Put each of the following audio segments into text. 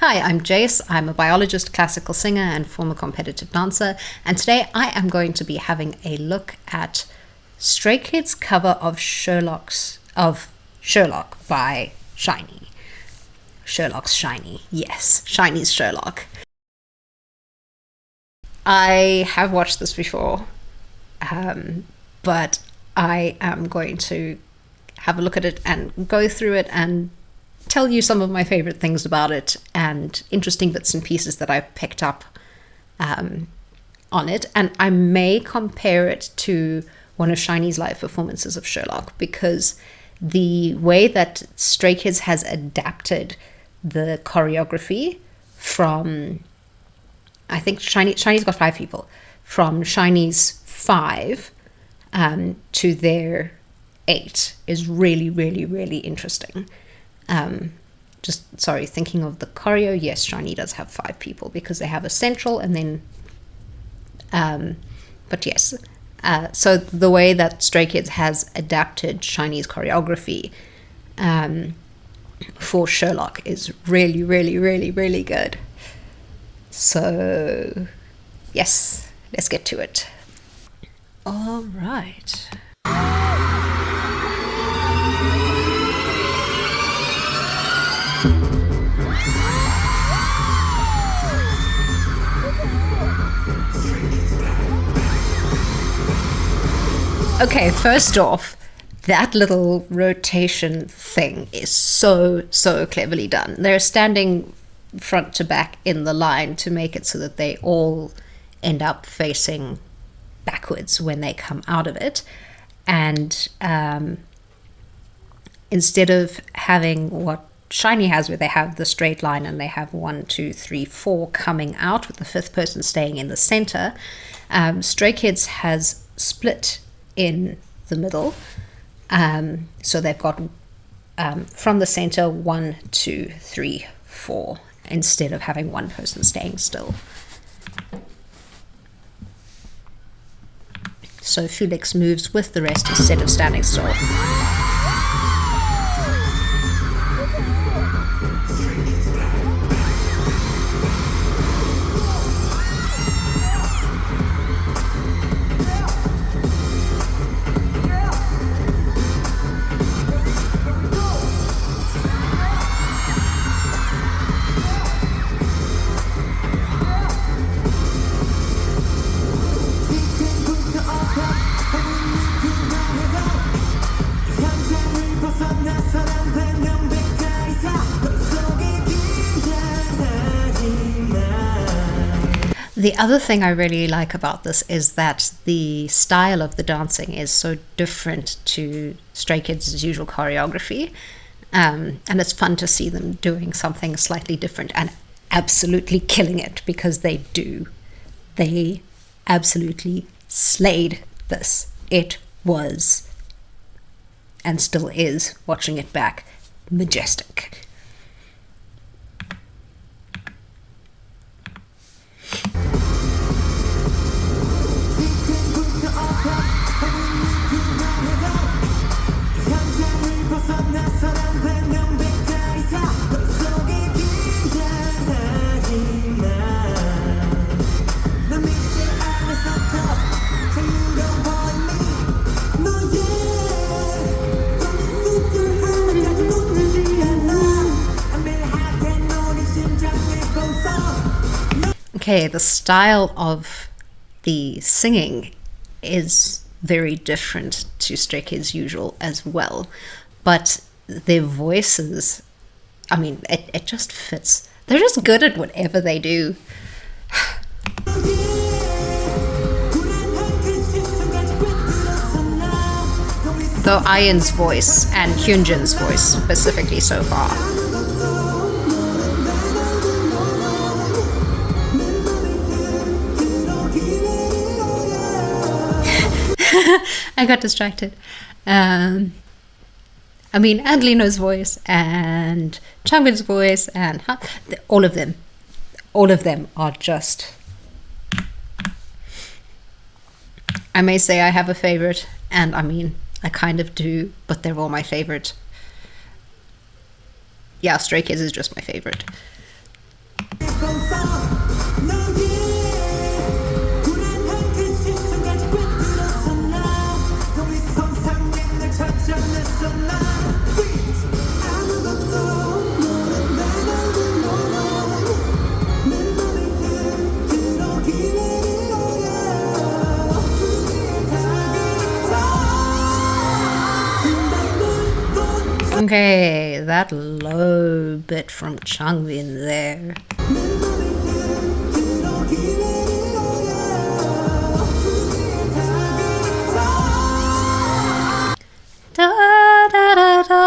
Hi, I'm Jace. I'm a biologist, classical singer, and former competitive dancer. And today I am going to be having a look at Stray Kids' cover of Sherlock by SHINee. Sherlock's SHINee. Yes, SHINee's Sherlock. I have watched this before, but I am going to have a look at it and go through it and tell you some of my favorite things about it and interesting bits and pieces that I've picked up on it. And I may compare it to one of SHINee's live performances of Sherlock, because the way that Stray Kids has adapted the choreography from, I think SHINee's got 5 people, from SHINee's 5 to their 8 is really, really, really interesting. Thinking of the choreo, yes, SHINee does have 5 people because they have a central and then, but yes. So the way that Stray Kids has adapted SHINee's choreography for Sherlock is really, really, really, really good. So yes, let's get to it. All right. Okay, first off, that little rotation thing is so cleverly done. They're standing front to back in the line to make it so that they all end up facing backwards when they come out of it. And instead of having what SHINee has, where they have the straight line and they have 1, 2, 3, 4 coming out with the 5th person staying in the center, Stray Kids has split in the middle. So they've got from the center 1, 2, 3, 4 instead of having one person staying still. So Felix moves with the rest instead of standing still. The other thing I really like about this is that the style of the dancing is so different to Stray Kids' usual choreography. And it's fun to see them doing something slightly different and absolutely killing it, because they do. They absolutely slayed this. It was, and still is, watching it back, majestic. Okay, the style of the singing is very different to Stray Kids' usual as well, but their voices, I mean, it just fits. They're just good at whatever they do. Though Ian's voice and Hyunjin's voice specifically so far. I got distracted. I mean, and Lino's voice and Changbin's voice and all of them are just, I may say I have a favorite, and I mean, I kind of do, but they're all my favorite. Yeah, Stray Kids is just my favorite. Okay, that low bit from Changbin there. Da, da, da, da.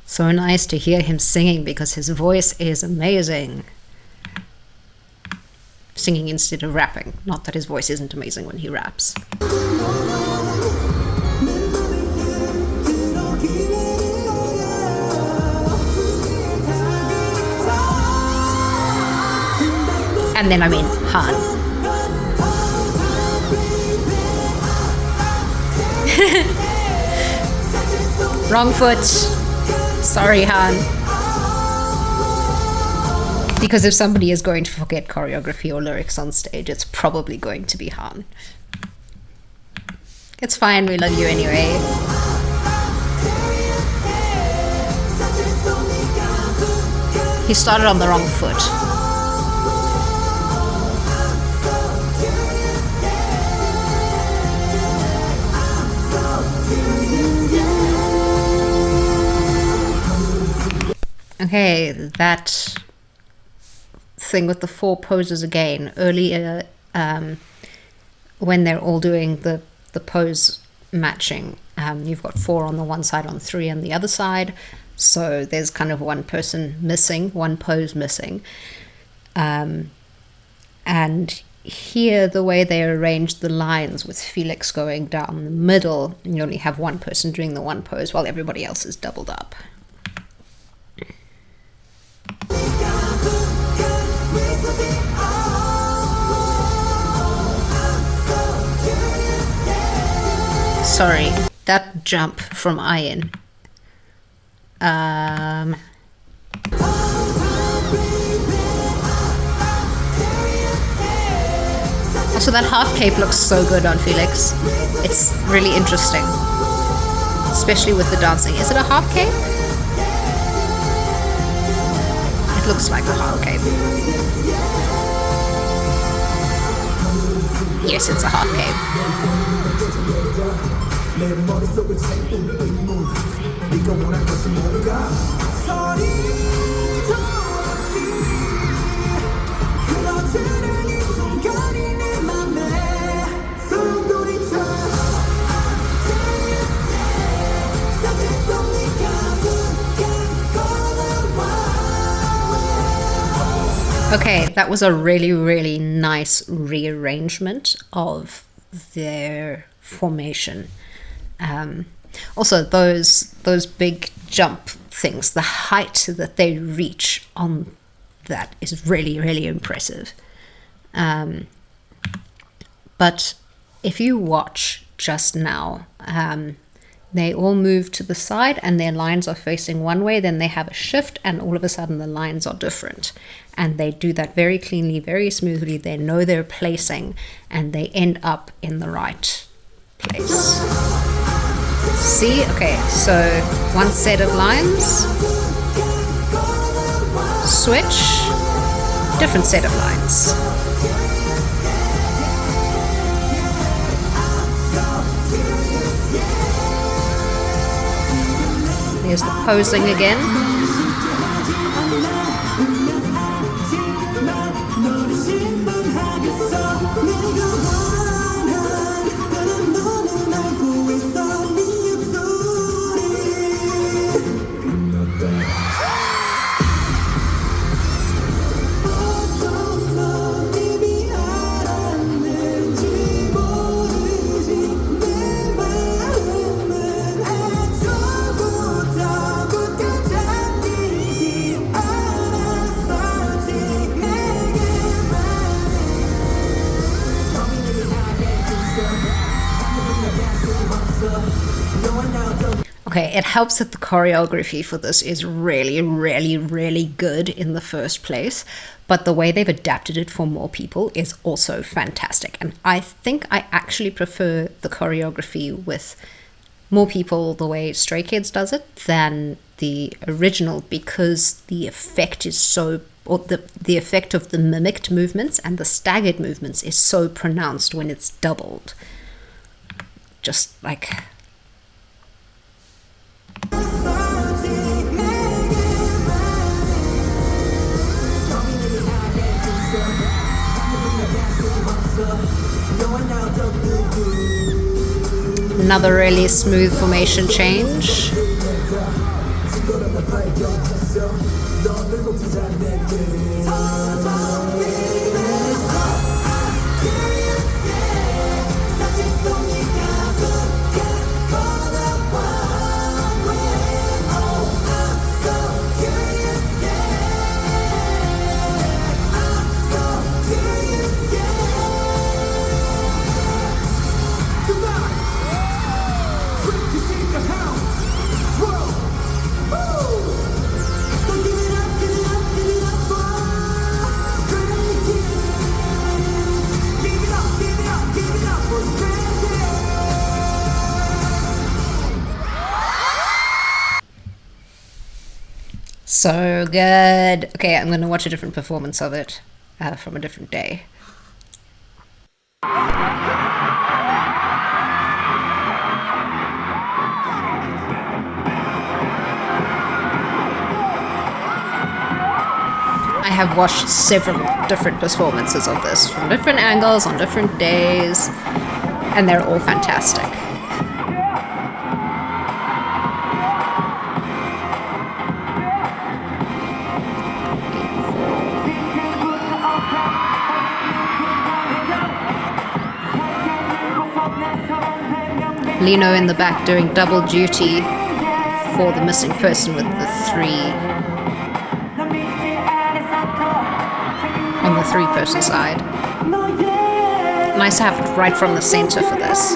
So nice to hear him singing because his voice is amazing. Singing instead of rapping. Not that his voice isn't amazing when he raps. And then, I mean, Han. Wrong foot. Sorry, Han. Because if somebody is going to forget choreography or lyrics on stage, it's probably going to be Han. It's fine, we love you anyway. He started on the wrong foot. Okay, that thing with the 4 poses again. Earlier, when they're all doing the pose matching, you've got 4 on the one side, on 3 on the other side. So there's kind of one person missing, one pose missing. And here, the way they arrange the lines with Felix going down the middle, you only have one person doing the one pose while everybody else is doubled up. Sorry, that jump from Ian. Also, that half cape looks so good on Felix. It's really interesting, especially with the dancing. Is it a half cape? It looks like a half cape. Yes, it's a half cape. Okay, that was a really, really nice rearrangement of their formation. Also, those big jump things, the height that they reach on that is really, really impressive. But if you watch just now, they all move to the side and their lines are facing one way, then they have a shift and all of a sudden the lines are different. And they do that very cleanly, very smoothly. They know their placing and they end up in the right place. See? Okay, so one set of lines, switch, different set of lines. There's the posing again. Okay, it helps that the choreography for this is really, really, really good in the first place, but the way they've adapted it for more people is also fantastic. And I think I actually prefer the choreography with more people, the way Stray Kids does it, than the original, because the effect is so, or the effect of the mimicked movements and the staggered movements is so pronounced when it's doubled. just like... Another really smooth formation change. So good. Okay, I'm going to watch a different performance of it from a different day. I have watched several different performances of this from different angles on different days, and they're all fantastic. Lino in the back doing double duty for the missing person with the three on the three-person side. Nice to have it right from the center for this.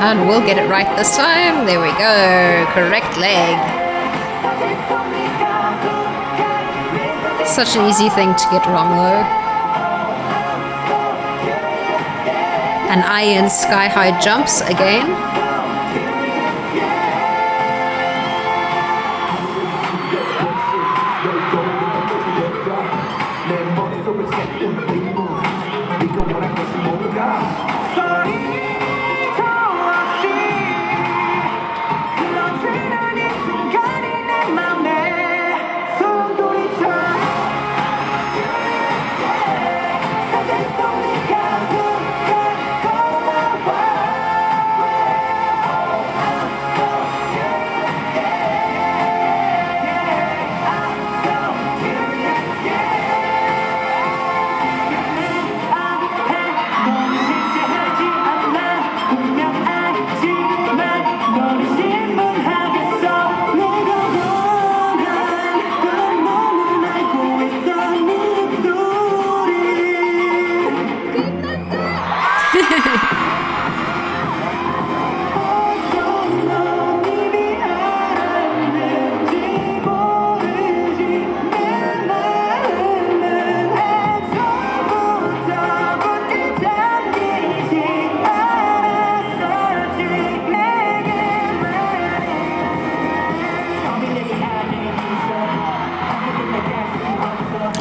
And we'll get it right this time. There we go. Correct leg. Such an easy thing to get wrong though. And Ian sky high jumps again.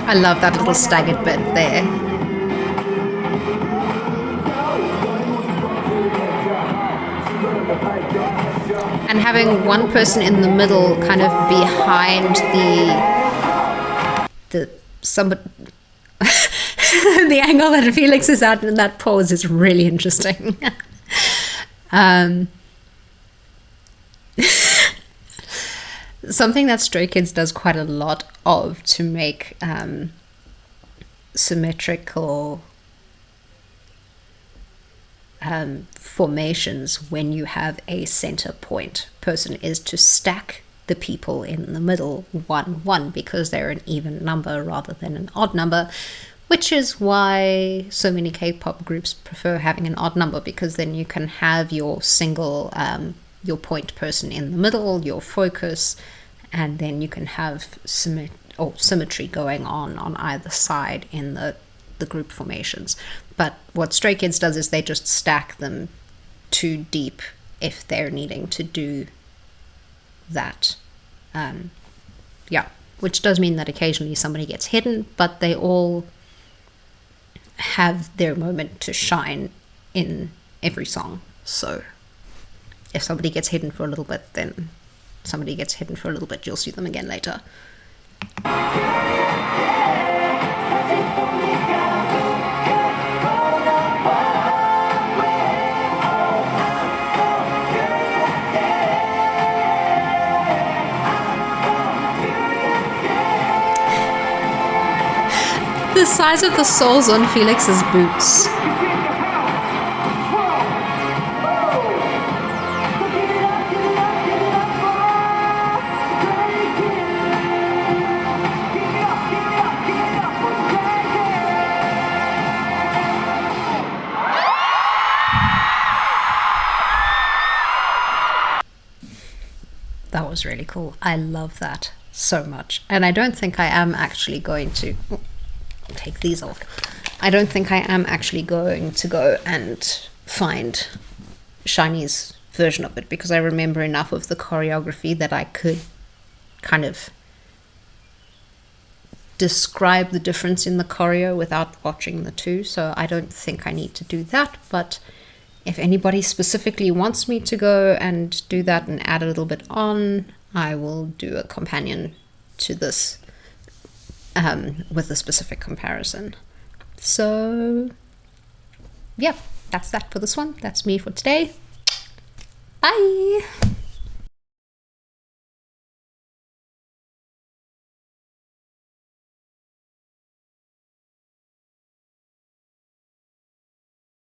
I love that little staggered bit there. And having one person in the middle kind of behind the somebody the angle that Felix is at in that pose is really interesting. Something that Stray Kids does quite a lot of to make symmetrical formations when you have a center point person is to stack the people in the middle 1-1 because they're an even number rather than an odd number, Which is why so many K-pop groups prefer having an odd number, because then you can have your single, your point person in the middle, your focus, and then you can have symmetry going on either side in the group formations. But what Stray Kids does is they just stack them too deep if they're needing to do that. Which does mean that occasionally somebody gets hidden, but they all have their moment to shine in every song. So if somebody gets hidden for a little bit, then somebody gets hidden for a little bit. You'll see them again later. The size of the soles on Felix's boots. That was really cool. I love that so much. And I don't think I am actually going to... take these off. I don't think I am actually going to go and find SHINee's version of it, because I remember enough of the choreography that I could kind of describe the difference in the choreo without watching the two, so I don't think I need to do that. But if anybody specifically wants me to go and do that and add a little bit on, I will do a companion to this with a specific comparison. So yeah, that's that for this one. That's me for today. Bye.